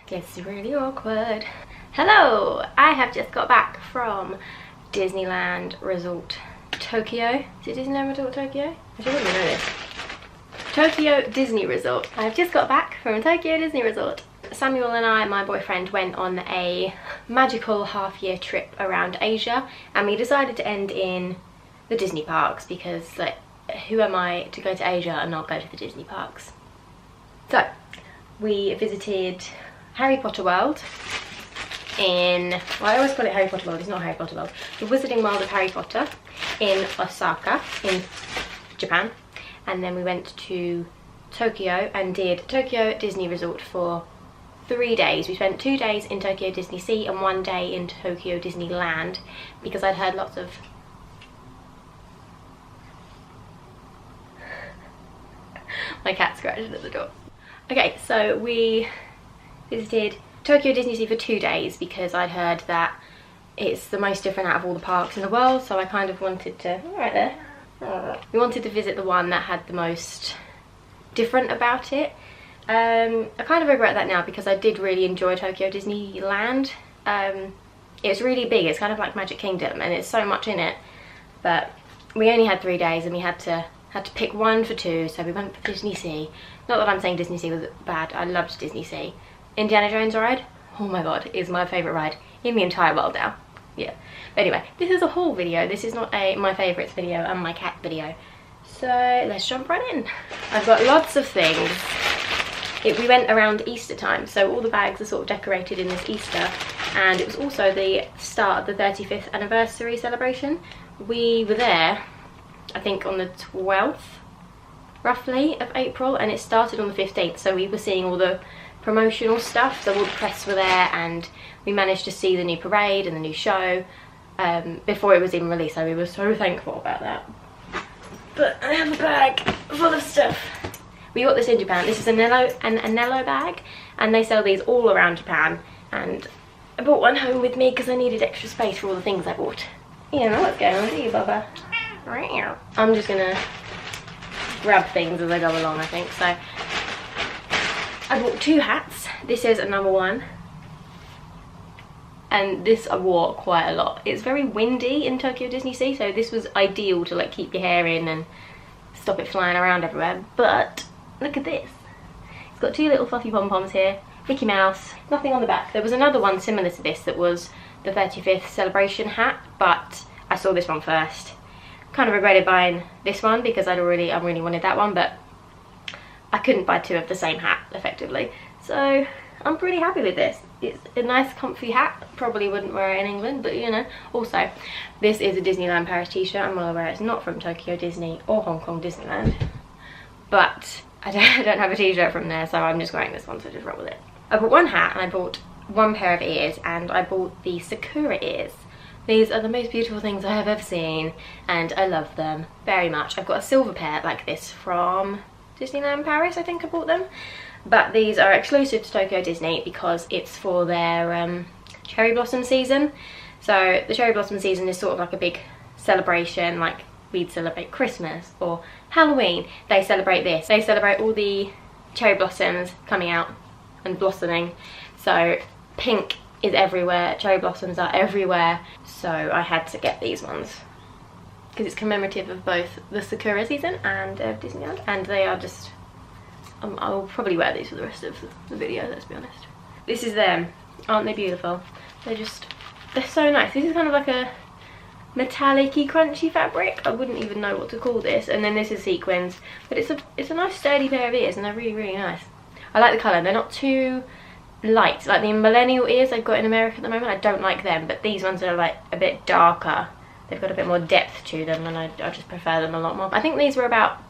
It's really awkward. Hello! I have just got back from Disneyland Resort Tokyo. Is it Disneyland Resort Tokyo? I should really know this. Tokyo Disney Resort. I've just got back from Tokyo Disney Resort. Samuel and I, my boyfriend, went on a magical half-year trip around Asia, and we decided to end in the Disney parks because, like, who am I to go to Asia and not go to the Disney parks? So, we visited Harry Potter World in, well, I always call it Harry Potter World, it's not Harry Potter World, the Wizarding World of Harry Potter in Osaka, in Japan. And then we went to Tokyo and did Tokyo Disney Resort for 3 days. We spent 2 days in Tokyo DisneySea and 1 day in Tokyo Disneyland because I'd heard lots of my cat scratched at the door. Okay, so we visited Tokyo DisneySea for 2 days because I'd heard that it's the most different out of all the parks in the world, so I kind of wanted to, right there, we wanted to visit the one that had the most different about it. I kind of regret that now because I did really enjoy Tokyo Disneyland. It's really big, it's kind of like Magic Kingdom and it's so much in it, but we only had 3 days and we had to pick one for two, so we went for DisneySea. Not that I'm saying DisneySea was bad, I loved DisneySea. Indiana Jones ride, oh my god, is my favourite ride in the entire world now. Yeah. But anyway, this is a haul video, this is not a my favourites video and my cat video. So let's jump right in. I've got lots of things. We went around Easter time, so all the bags are sort of decorated in this Easter, and it was also the start of the 35th anniversary celebration. We were there, I think on the 12th, roughly, of April, and it started on the 15th, so we were seeing all the promotional stuff, so all the press were there, and we managed to see the new parade and the new show before it was even released, so we were so thankful about that. But I have a bag full of stuff. We got this in Japan. This is an Anello bag, and they sell these all around Japan, and I brought one home with me because I needed extra space for all the things I bought. You don't know what's going on, do you, Bubba? I'm just gonna grab things as I go along, I think. So I bought 2 hats. This is a number 1, and this I wore quite a lot. It's very windy in Tokyo DisneySea, so this was ideal to like keep your hair in and stop it flying around everywhere. But look at this. It's got 2 little fluffy pom-poms here, Mickey Mouse, nothing on the back. There was another one similar to this that was the 35th celebration hat, but I saw this one first. Kind of regretted buying this one because I really wanted that one, but I couldn't buy 2 of the same hat effectively. So I'm pretty happy with this. It's a nice comfy hat. Probably wouldn't wear it in England, but you know. Also, this is a Disneyland Paris t-shirt. I'm well aware it's not from Tokyo Disney or Hong Kong Disneyland, but I don't have a t-shirt from there, so I'm just wearing this one, so just roll with it. I bought 1 hat and I bought 1 pair of ears, and I bought the Sakura ears. These are the most beautiful things I have ever seen, and I love them very much. I've got a silver pair like this from Disneyland Paris, I think I bought them. But these are exclusive to Tokyo Disney because it's for their cherry blossom season. So the cherry blossom season is sort of like a big celebration, like we'd celebrate Christmas or Halloween. They celebrate this. They celebrate all the cherry blossoms coming out and blossoming. So pink is everywhere, cherry blossoms are everywhere, so I had to get these ones because it's commemorative of both the Sakura season and Disneyland, and they are just I'll probably wear these for the rest of the video, let's be honest. This is them. Aren't they beautiful? They're so nice. This is kind of like a metallic-y crunchy fabric. I wouldn't even know what to call this. And then this is sequins, but it's a nice sturdy pair of ears, and they're really nice. I like the colour. They're not too light, like the millennial ears I've got in America at the moment. I don't like them, but these ones are like a bit darker. They've got a bit more depth to them, and I just prefer them a lot more. I think these were about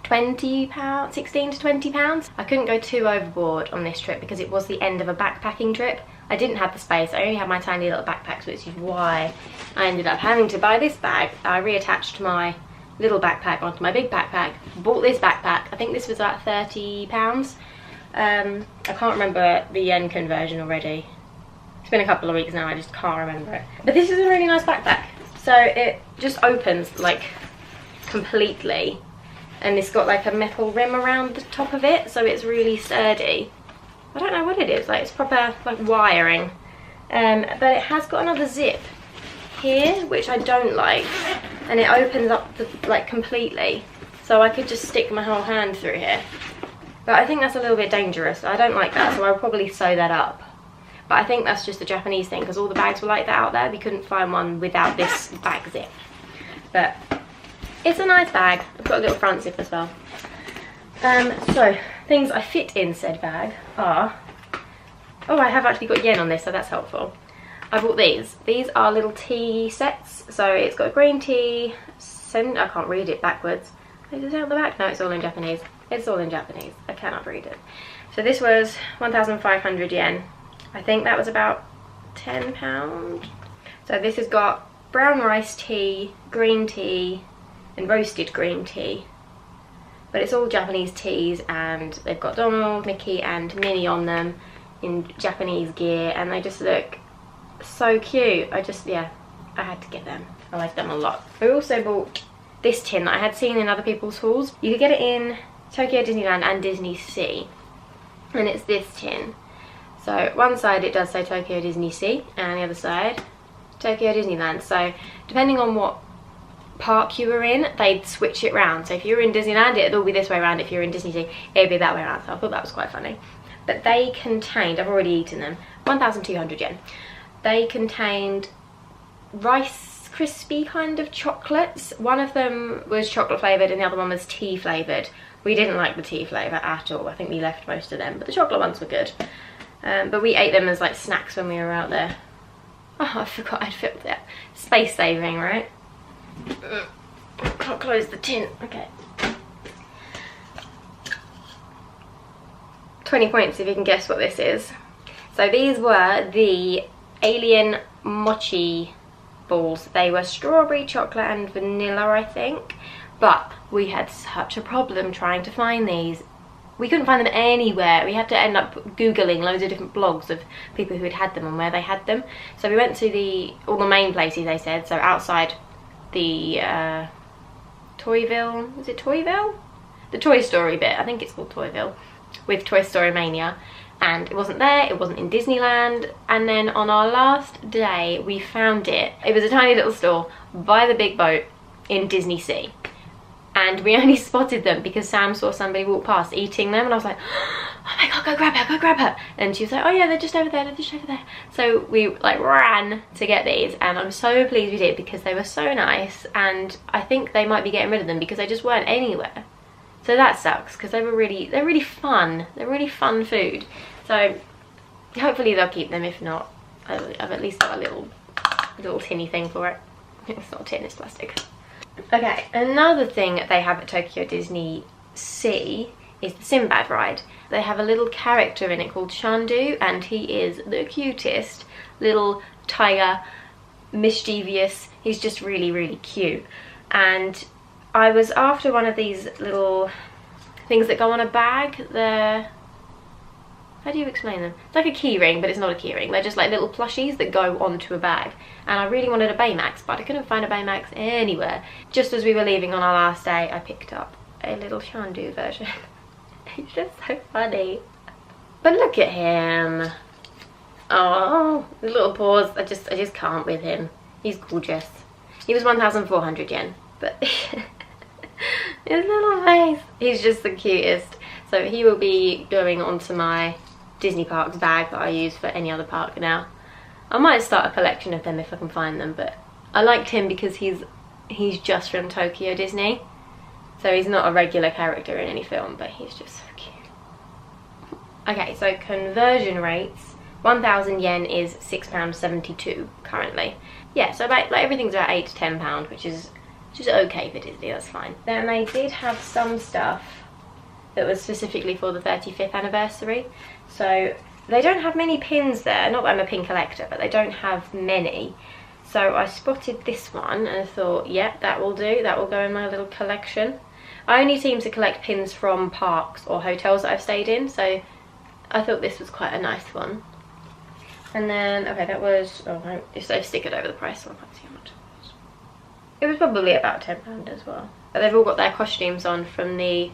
£20, 16 to £20. I couldn't go too overboard on this trip because it was the end of a backpacking trip. I didn't have the space. I only had my tiny little backpacks, which is why I ended up having to buy this bag. I reattached my little backpack onto my big backpack, bought this backpack. I think this was about £30. I can't remember the yen conversion already. It's been a couple of weeks now, I just can't remember it. But this is a really nice backpack. So it just opens like completely, and it's got like a metal rim around the top of it, so it's really sturdy. I don't know what it is, like it's proper like wiring. But it has got another zip here, which I don't like, and it opens up like completely, so I could just stick my whole hand through here. But I think that's a little bit dangerous. I don't like that, so I'll probably sew that up. But I think that's just a Japanese thing, because all the bags were like that out there. We couldn't find one without this back zip. But it's a nice bag. I've got a little front zip as well. So things I fit in said bag are, oh, I have actually got yen on this, so that's helpful. I bought these. These are little tea sets. So it's got a green tea, I can't read it backwards. Is it out the back? No, it's all in Japanese. It's all in Japanese. I cannot read it. So this was 1,500 yen. I think that was about £10. So this has got brown rice tea, green tea, and roasted green tea. But it's all Japanese teas, and they've got Donald, Mickey and Minnie on them in Japanese gear, and they just look so cute. Yeah, I had to get them. I like them a lot. I also bought this tin that I had seen in other people's hauls. You could get it in Tokyo Disneyland and DisneySea, and it's this tin. So one side it does say Tokyo DisneySea, and the other side Tokyo Disneyland. So depending on what park you were in, they'd switch it round. So if you're in Disneyland, it'll be this way around. If you're in DisneySea, it'll be that way around. So I thought that was quite funny. But they contained, I've already eaten them, 1,200 yen. They contained Rice Krispie kind of chocolates. One of them was chocolate flavoured and the other one was tea flavoured. We didn't like the tea flavour at all. I think we left most of them, but the chocolate ones were good. But we ate them as like snacks when we were out there. Oh, I forgot I'd filled that. Space saving, right? Can't close the tin. Okay. 20 points if you can guess what this is. So these were the alien mochi balls. They were strawberry, chocolate and vanilla, I think. But we had such a problem trying to find these. We couldn't find them anywhere. We had to end up Googling loads of different blogs of people who had them and where they had them. So we went to all the main places, they said. So outside the Toyville, is it Toyville? The Toy Story bit, I think it's called Toyville, with Toy Story Mania. And it wasn't there, it wasn't in Disneyland. And then on our last day, we found it. It was a tiny little store by the big boat in DisneySea. And we only spotted them because Sam saw somebody walk past eating them, and I was like, oh my god, go grab her, go grab her. And she was like, oh yeah, they're just over there, they're just over there. So we like ran to get these, and I'm so pleased we did because they were so nice, and I think they might be getting rid of them because they just weren't anywhere. So that sucks because they're really fun. They're really fun food. So hopefully they'll keep them. If not, I've at least got a little tinny thing for it. It's not tin, it's plastic. Okay, another thing they have at Tokyo DisneySea is the Sinbad ride. They have a little character in it called Chandu, and he is the cutest little tiger, mischievous. He's just really cute. And I was after one of these little things that go on a bag. How do you explain them? It's like a key ring, but it's not a key ring. They're just like little plushies that go onto a bag. And I really wanted a Baymax, but I couldn't find a Baymax anywhere. Just as we were leaving on our last day, I picked up a little Chandu version. He's just so funny. But look at him. Oh, the little paws. I just can't with him. He's gorgeous. He was 1,400 yen, but his little face. He's just the cutest. So he will be going onto my Disney Parks bag that I use for any other park now. I might start a collection of them if I can find them, but I liked him because he's just from Tokyo Disney. So he's not a regular character in any film, but he's just so cute. Okay, so conversion rates. 1,000 yen is £6.72 currently. Yeah, so about, like, everything's about £8 to £10, which is just okay for Disney, that's fine. Then they did have some stuff that was specifically for the 35th anniversary. So they don't have many pins there. Not that I'm a pin collector, but they don't have many. So I spotted this one and I thought, yeah, that will do. That will go in my little collection. I only seem to collect pins from parks or hotels that I've stayed in, so I thought this was quite a nice one. And then, okay, that was, oh, I've stickered over the price, so I can't see how much it was. It was probably about £10 as well. But they've all got their costumes on from the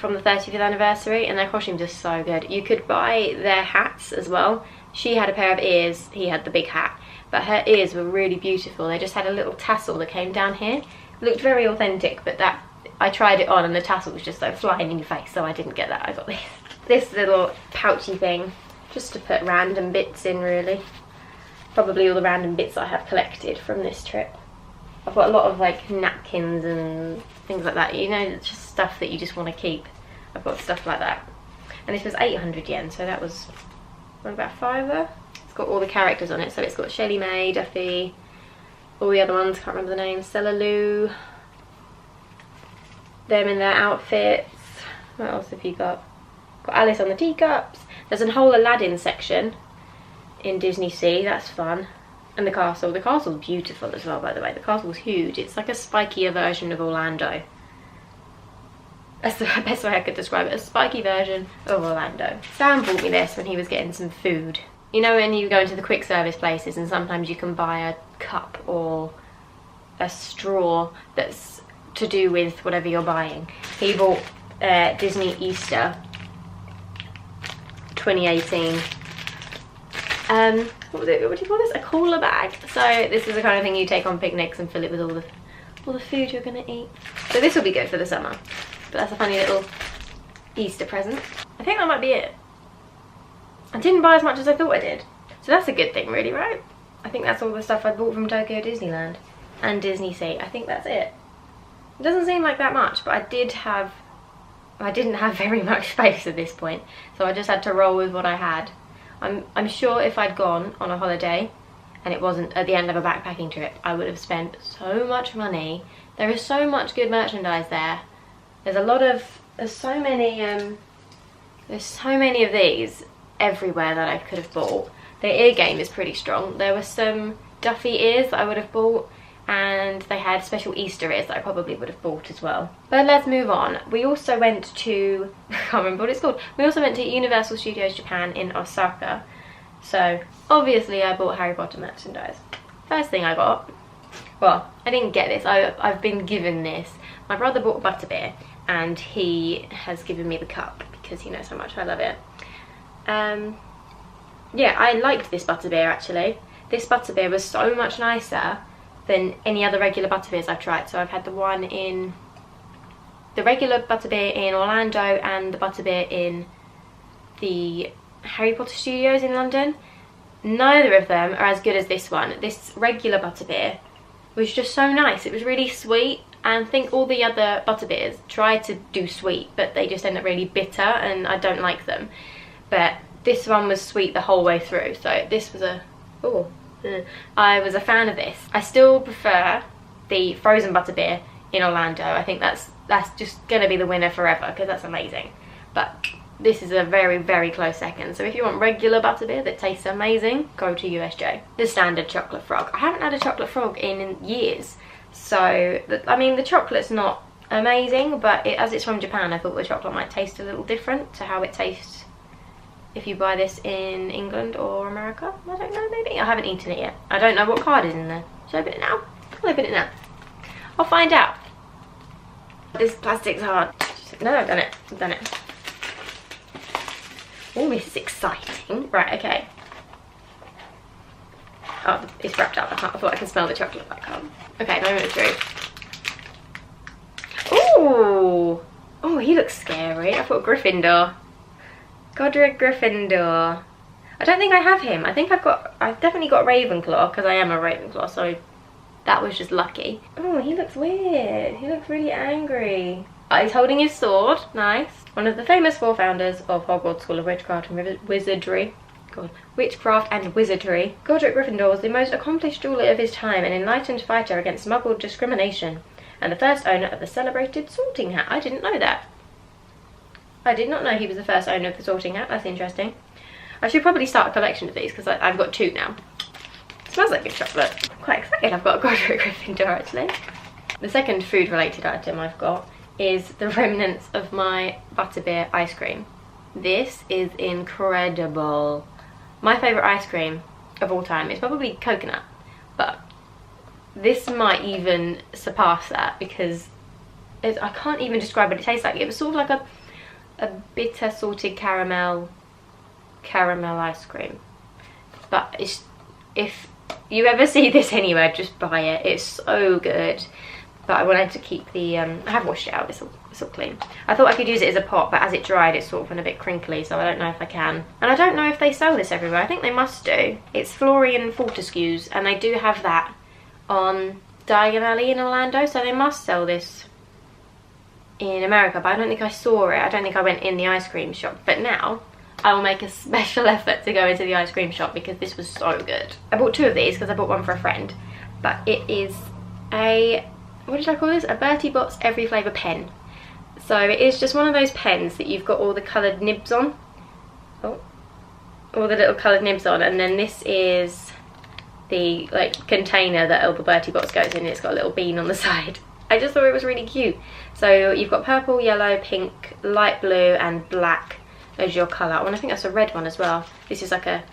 from the 30th anniversary, and their costumes are so good. You could buy their hats as well. She had a pair of ears, he had the big hat, but her ears were really beautiful. They just had a little tassel that came down here. It looked very authentic, but that, I tried it on and the tassel was just so flying in your face, so I didn't get that. I got this little pouchy thing, just to put random bits in, really. Probably all the random bits I have collected from this trip. I've got a lot of like napkins and things like that, you know, it's just stuff that you just want to keep. I've got stuff like that. And this was 800 yen, so that was about $5. It's got all the characters on it, so it's got Shelly May, Duffy, all the other ones, can't remember the names, Stella Lou, them in their outfits. What else have you got? Got Alice on the teacups. There's a whole Aladdin section in DisneySea, that's fun. And the castle. The castle's beautiful as well, by the way. The castle's huge. It's like a spikier version of Orlando. That's the best way I could describe it. A spiky version of Orlando. Sam bought me this when he was getting some food. You know when you go into the quick service places and sometimes you can buy a cup or a straw that's to do with whatever you're buying. He bought Disney Easter 2018. What do you call this? A cooler bag. So this is the kind of thing you take on picnics and fill it with all the food you're gonna eat. So this will be good for the summer. But that's a funny little Easter present. I think that might be it. I didn't buy as much as I thought I did. So that's a good thing, really, right? I think that's all the stuff I bought from Tokyo Disneyland and DisneySea. I think that's it. It doesn't seem like that much, but I didn't have very much space at this point, so I just had to roll with what I had. I'm sure if I'd gone on a holiday and it wasn't at the end of a backpacking trip, I would have spent so much money. There is so much good merchandise there. There's so many of these everywhere that I could have bought. The ear game is pretty strong. There were some Duffy ears that I would have bought, and they had special Easter ears that I probably would have bought as well. But let's move on. We also went to, I can't remember what it's called. We also went to Universal Studios Japan in Osaka. So obviously I bought Harry Potter merchandise. First thing I got, well, I didn't get this, I've been given this. My brother bought butterbeer and he has given me the cup because he knows how much I love it. Yeah, I liked this butterbeer actually. This butterbeer was so much nicer than any other regular butterbeers I've tried. So I've had the regular butterbeer in Orlando and the butterbeer in the Harry Potter Studios in London. Neither of them are as good as this one. This regular butterbeer was just so nice. It was really sweet, and I think all the other butterbeers try to do sweet, but they just end up really bitter and I don't like them. But this one was sweet the whole way through, so this was I was a fan of this. I still prefer the frozen butterbeer in Orlando. I think that's just gonna be the winner forever because that's amazing. But this is a very, very close second. So if you want regular butterbeer that tastes amazing, go to USJ. The standard chocolate frog. I haven't had a chocolate frog in years. So, I mean, the chocolate's not amazing, but as it's from Japan, I thought the chocolate might taste a little different to how it tastes if you buy this in England or America. I don't know, maybe. I haven't eaten it yet. I don't know what card is in there. Should I open it now? I'll open it now. I'll find out. This plastic's hard. No, I've done it. I've done it. Oh, this is exciting. Right, okay. Oh, it's wrapped up. I thought I could smell the chocolate, but I can't. Okay, moment of truth. Ooh! Oh, he looks scary. I thought Gryffindor. Godric Gryffindor. I don't think I have him. I think I've definitely got Ravenclaw because I am a Ravenclaw, so that was just lucky. Oh, he looks weird. He looks really angry. Oh, he's holding his sword. Nice. One of the famous 4 founders of Hogwarts School of Witchcraft and Wizardry. Witchcraft and Wizardry. Godric Gryffindor was the most accomplished jeweler of his time, an enlightened fighter against smuggled discrimination, and the first owner of the celebrated sorting hat. I didn't know that. I did not know he was the first owner of the sorting hat. That's interesting. I should probably start a collection of these because I've got 2 now. It smells like good chocolate. I'm quite excited I've got a Godric Gryffindor actually. The second food related item I've got is the remnants of my butterbeer ice cream. This is incredible. My favourite ice cream of all time is probably coconut, but this might even surpass that because I can't even describe what it tastes like. It was sort of like a bitter salted caramel ice cream. But it's, if you ever see this anywhere, just buy it. It's so good. But I wanted to keep the, I have washed it out, it's all clean. I thought I could use it as a pot, but as it dried it sort of went a bit crinkly, so I don't know if I can. And I don't know if they sell this everywhere. I think they must do. It's Florian Fortescue's, and they do have that on Diagon Alley in Orlando, so they must sell this in America, but I don't think I saw it. I don't think I went in the ice cream shop. But now I will make a special effort to go into the ice cream shop because this was so good. I bought 2 of these because I bought one for a friend, but it is a, what did I call this? A Bertie Bott's Every Flavour pen. So it is just one of those pens that you've got all the coloured nibs on. Oh, all the little coloured nibs on, and then this is the like container that all the Bertie Bott's goes in. It's got a little bean on the side. I just thought it was really cute. So you've got purple, yellow, pink, light blue and black as your colour. Oh, and I think that's a red one as well. This is like a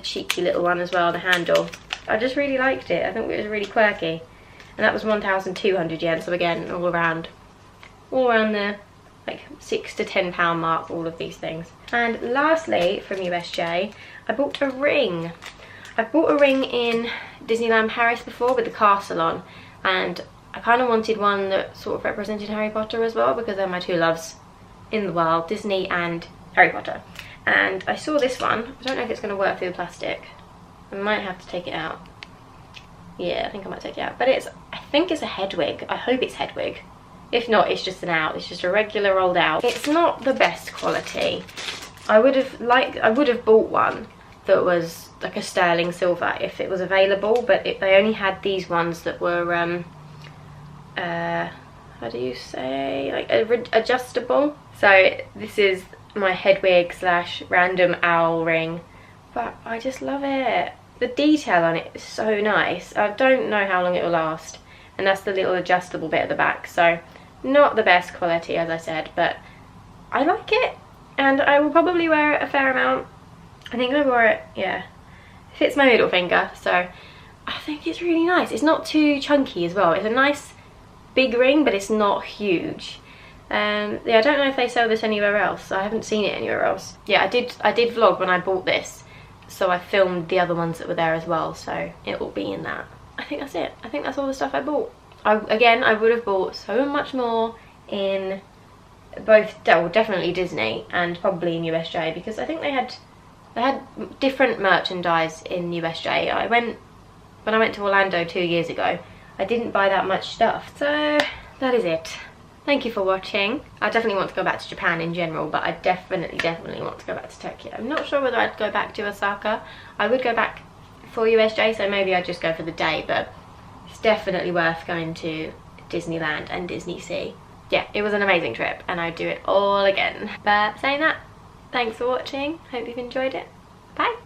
cheeky little one as well, the handle. I just really liked it. I think it was really quirky. And that was 1,200 yen, so again, all around the like £6 to £10 mark, all of these things. And lastly, from USJ, I bought a ring. I've bought a ring in Disneyland Paris before with the castle on, and I kind of wanted one that sort of represented Harry Potter as well, because they're my 2 loves in the world, Disney and Harry Potter. And I saw this one. I don't know if it's going to work through the plastic. I might have to take it out. Yeah, I think I might take it out. But it's, I think it's a head wig. I hope it's head wig. If not, it's just an out. It's just a regular rolled out. It's not the best quality. I would have bought one that was like a sterling silver if it was available, but they only had these ones that were how do you say, like adjustable. So this is my head wig / random owl ring, but I just love it. The detail on it is so nice. I don't know how long it will last, and that's the little adjustable bit at the back. So not the best quality, as I said, but I like it, and I will probably wear it a fair amount. I think I wore it, yeah, it fits my middle finger, so I think it's really nice. It's not too chunky as well. It's a nice big ring, but it's not huge. Yeah, I don't know if they sell this anywhere else. I haven't seen it anywhere else. Yeah, I did vlog when I bought this, so I filmed the other ones that were there as well, so it will be in that. I think that's it. I think that's all the stuff I bought. Again, I would have bought so much more in both, well, definitely Disney and probably in USJ, because I think they had different merchandise in USJ. When I went to Orlando 2 years ago, I didn't buy that much stuff. So that is it. Thank you for watching. I definitely want to go back to Japan in general, but I definitely want to go back to Tokyo. I'm not sure whether I'd go back to Osaka. I would go back for USJ, so maybe I'd just go for the day, but it's definitely worth going to Disneyland and DisneySea. Yeah, it was an amazing trip, and I'd do it all again. But saying that, thanks for watching. Hope you've enjoyed it. Bye.